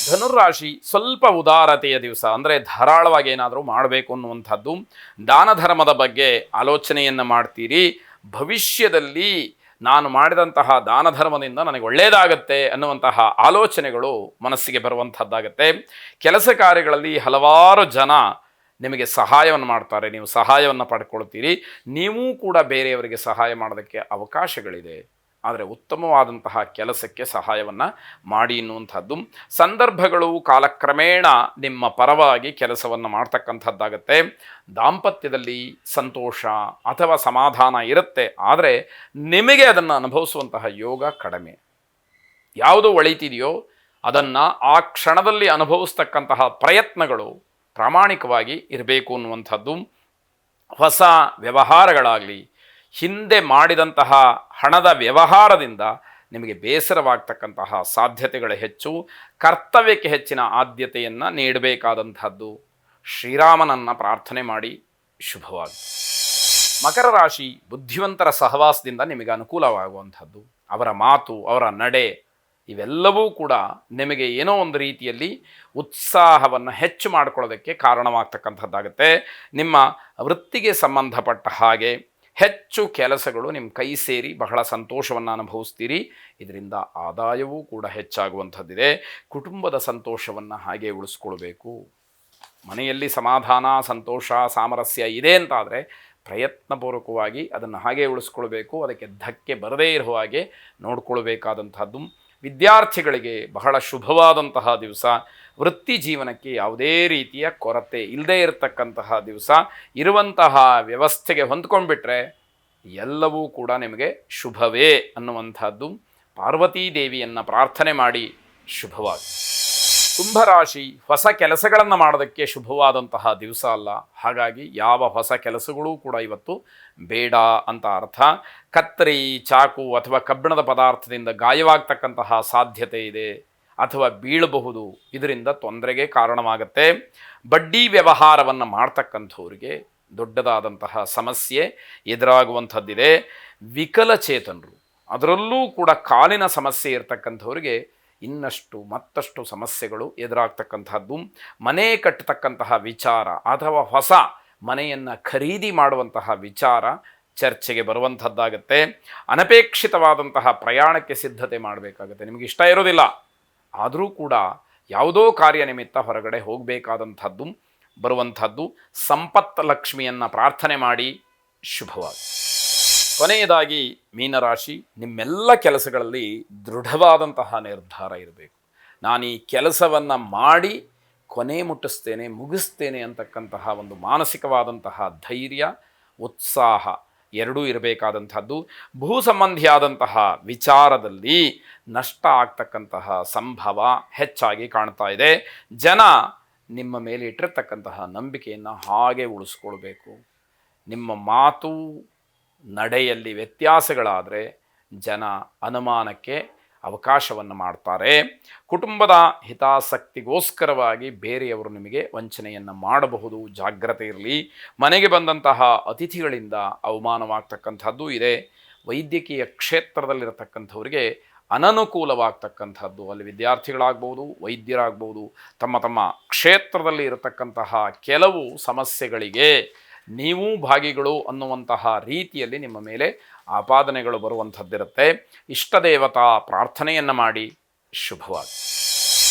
ಧನುರಾಶಿ ಸ್ವಲ್ಪ ಉದಾರತೆಯ ದಿವಸ, ಅಂದರೆ ಧಾರಾಳವಾಗಿ ಏನಾದರೂ ಮಾಡಬೇಕು ಅನ್ನುವಂಥದ್ದು. ದಾನ ಧರ್ಮದ ಬಗ್ಗೆ ಆಲೋಚನೆಯನ್ನು ಮಾಡ್ತೀರಿ. ಭವಿಷ್ಯದಲ್ಲಿ ನಾನು ಮಾಡಿದಂತಹ ದಾನ ಧರ್ಮದಿಂದ ನನಗೆ ಒಳ್ಳೆಯದಾಗತ್ತೆ ಅನ್ನುವಂತಹ ಆಲೋಚನೆಗಳು ಮನಸ್ಸಿಗೆ ಬರುವಂಥದ್ದಾಗತ್ತೆ. ಕೆಲಸ ಕಾರ್ಯಗಳಲ್ಲಿ ಹಲವಾರು ಜನ ನಿಮಗೆ ಸಹಾಯವನ್ನು ಮಾಡ್ತಾರೆ, ನೀವು ಸಹಾಯವನ್ನು ಪಡ್ಕೊಳ್ತೀರಿ. ನೀವೂ ಕೂಡ ಬೇರೆಯವರಿಗೆ ಸಹಾಯ ಮಾಡೋದಕ್ಕೆ ಅವಕಾಶಗಳಿದೆ. ಆದರೆ ಉತ್ತಮವಾದಂತಹ ಕೆಲಸಕ್ಕೆ ಸಹಾಯವನ್ನು ಮಾಡಿ ಎನ್ನುವಂಥದ್ದು. ಸಂದರ್ಭಗಳು ಕಾಲಕ್ರಮೇಣ ನಿಮ್ಮ ಪರವಾಗಿ ಕೆಲಸವನ್ನು ಮಾಡ್ತಕ್ಕಂಥದ್ದಾಗತ್ತೆ. ದಾಂಪತ್ಯದಲ್ಲಿ ಸಂತೋಷ ಅಥವಾ ಸಮಾಧಾನ ಇರುತ್ತೆ, ಆದರೆ ನಿಮಗೆ ಅದನ್ನು ಅನುಭವಿಸುವಂತಹ ಯೋಗ ಕಡಿಮೆ. ಯಾವುದು ಒಳಿತಿದೆಯೋ ಅದನ್ನು ಆ ಕ್ಷಣದಲ್ಲಿ ಅನುಭವಿಸ್ತಕ್ಕಂತಹ ಪ್ರಯತ್ನಗಳು ಪ್ರಾಮಾಣಿಕವಾಗಿ ಇರಬೇಕು ಅನ್ನುವಂಥದ್ದು. ಹೊಸ ವ್ಯವಹಾರಗಳಾಗಲಿ, ಹಿಂದೆ ಮಾಡಿದಂತಹ ಹಣದ ವ್ಯವಹಾರದಿಂದ ನಿಮಗೆ ಬೇಸರವಾಗ್ತಕ್ಕಂತಹ ಸಾಧ್ಯತೆಗಳು ಹೆಚ್ಚು. ಕರ್ತವ್ಯಕ್ಕೆ ಹೆಚ್ಚಿನ ಆದ್ಯತೆಯನ್ನು ನೀಡಬೇಕಾದಂಥದ್ದು. ಶ್ರೀರಾಮನನ್ನು ಪ್ರಾರ್ಥನೆ ಮಾಡಿ. ಶುಭವಾಗಿ. ಮಕರ ರಾಶಿ ಬುದ್ಧಿವಂತರ ಸಹವಾಸದಿಂದ ನಿಮಗೆ ಅನುಕೂಲವಾಗುವಂಥದ್ದು. ಅವರ ಮಾತು, ಅವರ ನಡೆ ಇವೆಲ್ಲವೂ ಕೂಡ ನಿಮಗೆ ಏನೋ ಒಂದು ರೀತಿಯಲ್ಲಿ ಉತ್ಸಾಹವನ್ನು ಹೆಚ್ಚು ಮಾಡಿಕೊಳ್ಳೋದಕ್ಕೆ ಕಾರಣವಾಗ್ತಕ್ಕಂಥದ್ದಾಗುತ್ತೆ. ನಿಮ್ಮ ವೃತ್ತಿಗೆ ಸಂಬಂಧಪಟ್ಟ ಹಾಗೆ ಹೆಚ್ಚು ಕೆಲಸಗಳು ನಿಮ್ಮ ಕೈ ಸೇರಿ ಬಹಳ ಸಂತೋಷವನ್ನು ಅನುಭವಿಸ್ತೀರಿ. ಇದರಿಂದ ಆದಾಯವೂ ಕೂಡ ಹೆಚ್ಚಾಗುವಂಥದ್ದಿದೆ. ಕುಟುಂಬದ ಸಂತೋಷವನ್ನು ಹಾಗೆ ಉಳಿಸ್ಕೊಳ್ಬೇಕು. ಮನೆಯಲ್ಲಿ ಸಮಾಧಾನ, ಸಂತೋಷ, ಸಾಮರಸ್ಯ ಇದೆ ಅಂತಾದರೆ ಪ್ರಯತ್ನಪೂರ್ವಕವಾಗಿ ಅದನ್ನು ಹಾಗೆ ಉಳಿಸ್ಕೊಳ್ಬೇಕು. ಅದಕ್ಕೆ ಧಕ್ಕೆ ಬರದೇ ಇರುವ ಹಾಗೆ ನೋಡ್ಕೊಳ್ಬೇಕಾದಂಥದ್ದು. ವಿದ್ಯಾರ್ಥಿಗಳಿಗೆ ಬಹಳ ಶುಭವಾದಂತಹ ದಿವಸ. ವೃತ್ತಿ ಜೀವನಕ್ಕೆ ಯಾವುದೇ ರೀತಿಯ ಕೊರತೆ ಇಲ್ಲದೇ ಇರತಕ್ಕಂತಹ ದಿವಸ. ಇರುವಂತಹ ವ್ಯವಸ್ಥೆಗೆ ಹೊಂದ್ಕೊಂಡ್ಬಿಟ್ರೆ ಎಲ್ಲವೂ ಕೂಡ ನಿಮಗೆ ಶುಭವೇ ಅನ್ನುವಂಥದ್ದು. ಪಾರ್ವತೀ ದೇವಿಯನ್ನು ಪ್ರಾರ್ಥನೆ ಮಾಡಿ. ಶುಭವಾಗಿ. ಕುಂಭರಾಶಿ ಹೊಸ ಕೆಲಸಗಳನ್ನು ಮಾಡೋದಕ್ಕೆ ಶುಭವಾದಂತಹ ದಿವಸ ಅಲ್ಲ. ಹಾಗಾಗಿ ಯಾವ ಹೊಸ ಕೆಲಸಗಳೂ ಕೂಡ ಇವತ್ತು ಬೇಡ ಅಂತ ಅರ್ಥ. ಕತ್ತರಿ, ಚಾಕು ಅಥವಾ ಕಬ್ಬಿಣದ ಪದಾರ್ಥದಿಂದ ಗಾಯವಾಗ್ತಕ್ಕಂತಹ ಸಾಧ್ಯತೆ ಇದೆ ಅಥವಾ ಬೀಳಬಹುದು. ಇದರಿಂದ ತೊಂದರೆಗೆ ಕಾರಣವಾಗುತ್ತೆ. ಬಡ್ಡಿ ವ್ಯವಹಾರವನ್ನು ಮಾಡ್ತಕ್ಕಂಥವ್ರಿಗೆ ದೊಡ್ಡದಾದಂತಹ ಸಮಸ್ಯೆ ಎದುರಾಗುವಂಥದ್ದಿದೆ. ವಿಕಲಚೇತನರು, ಅದರಲ್ಲೂ ಕೂಡ ಕಾಲಿನ ಸಮಸ್ಯೆ ಇರತಕ್ಕಂಥವ್ರಿಗೆ ಮತ್ತಷ್ಟು ಸಮಸ್ಯೆಗಳು ಎದುರಾಗ್ತಕ್ಕಂಥದ್ದು. ಮನೆ ಕಟ್ಟತಕ್ಕಂತಹ ವಿಚಾರ ಅಥವಾ ಹೊಸ ಮನೆಯನ್ನು ಖರೀದಿ ಮಾಡುವಂತಹ ವಿಚಾರ ಚರ್ಚೆಗೆ ಬರುವಂಥದ್ದಾಗತ್ತೆ. ಅನಪೇಕ್ಷಿತವಾದಂತಹ ಪ್ರಯಾಣಕ್ಕೆ ಸಿದ್ಧತೆ ಮಾಡಬೇಕಾಗತ್ತೆ. ನಿಮಗೆ ಇಷ್ಟ ಇರೋದಿಲ್ಲ, ಆದರೂ ಕೂಡ ಯಾವುದೋ ಕಾರ್ಯ ನಿಮಿತ್ತ ಹೊರಗಡೆ ಹೋಗಬೇಕಾದಂಥದ್ದು ಬರುವಂಥದ್ದು. ಸಂಪತ್ ಲಕ್ಷ್ಮಿಯನ್ನು ಪ್ರಾರ್ಥನೆ ಮಾಡಿ. ಶುಭವಾಗಿ. ಕೊನೆಯದಾಗಿ ಮೀನರಾಶಿ, ನಿಮ್ಮೆಲ್ಲ ಕೆಲಸಗಳಲ್ಲಿ ದೃಢವಾದಂತಹ ನಿರ್ಧಾರ ಇರಬೇಕು. ನಾನು ಈ ಕೆಲಸವನ್ನು ಮಾಡಿ ಕೊನೆ ಮುಗಿಸ್ತೇನೆ ಅಂತಕ್ಕಂತಹ ಒಂದು ಮಾನಸಿಕವಾದಂತಹ ಧೈರ್ಯ, ಉತ್ಸಾಹ ಎರಡೂ ಇರಬೇಕಾದಂಥದ್ದು. ಭೂ ಸಂಬಂಧಿಯಾದಂತಹ ವಿಚಾರದಲ್ಲಿ ನಷ್ಟ ಆಗ್ತಕ್ಕಂತಹ ಸಂಭವ ಹೆಚ್ಚಾಗಿ ಕಾಣ್ತಾ ಇದೆ. ಜನ ನಿಮ್ಮ ಮೇಲೆ ಇಟ್ಟಿರ್ತಕ್ಕಂತಹ ನಂಬಿಕೆಯನ್ನು ಹಾಗೆ ಉಳಿಸ್ಕೊಳ್ಬೇಕು. ನಿಮ್ಮ ಮಾತು ನಡೆಯಲ್ಲಿ ವ್ಯತ್ಯಾಸಗಳಾದರೆ ಜನ ಅನುಮಾನಕ್ಕೆ ಅವಕಾಶವನ್ನು ಮಾಡ್ತಾರೆ. ಕುಟುಂಬದ ಹಿತಾಸಕ್ತಿಗೋಸ್ಕರವಾಗಿ ಬೇರೆಯವರು ನಿಮಗೆ ವಂಚನೆಯನ್ನು ಮಾಡಬಹುದು. ಜಾಗ್ರತೆ ಇರಲಿ. ಮನೆಗೆ ಬಂದಂತಹ ಅತಿಥಿಗಳಿಂದ ಅವಮಾನವಾಗ್ತಕ್ಕಂಥದ್ದು ಇದೆ. ವೈದ್ಯಕೀಯ ಕ್ಷೇತ್ರದಲ್ಲಿರತಕ್ಕಂಥವರಿಗೆ ಅನನುಕೂಲವಾಗ್ತಕ್ಕಂಥದ್ದು. ಅಲ್ಲಿ ವಿದ್ಯಾರ್ಥಿಗಳಾಗ್ಬೋದು, ವೈದ್ಯರಾಗ್ಬೋದು, ತಮ್ಮ ಕ್ಷೇತ್ರದಲ್ಲಿ ಇರತಕ್ಕಂತಹ ಕೆಲವು ಸಮಸ್ಯೆಗಳಿಗೆ ನೀವೂ ಭಾಗಿಗಳು ಅನ್ನುವಂತಹ ರೀತಿಯಲ್ಲಿ ನಿಮ್ಮ ಮೇಲೆ ಆಪಾದನೆಗಳು ಬರುವಂಥದ್ದಿರುತ್ತೆ. ಇಷ್ಟದೇವತಾ ಪ್ರಾರ್ಥನೆಯನ್ನು ಮಾಡಿ. ಶುಭವಾಗಿ.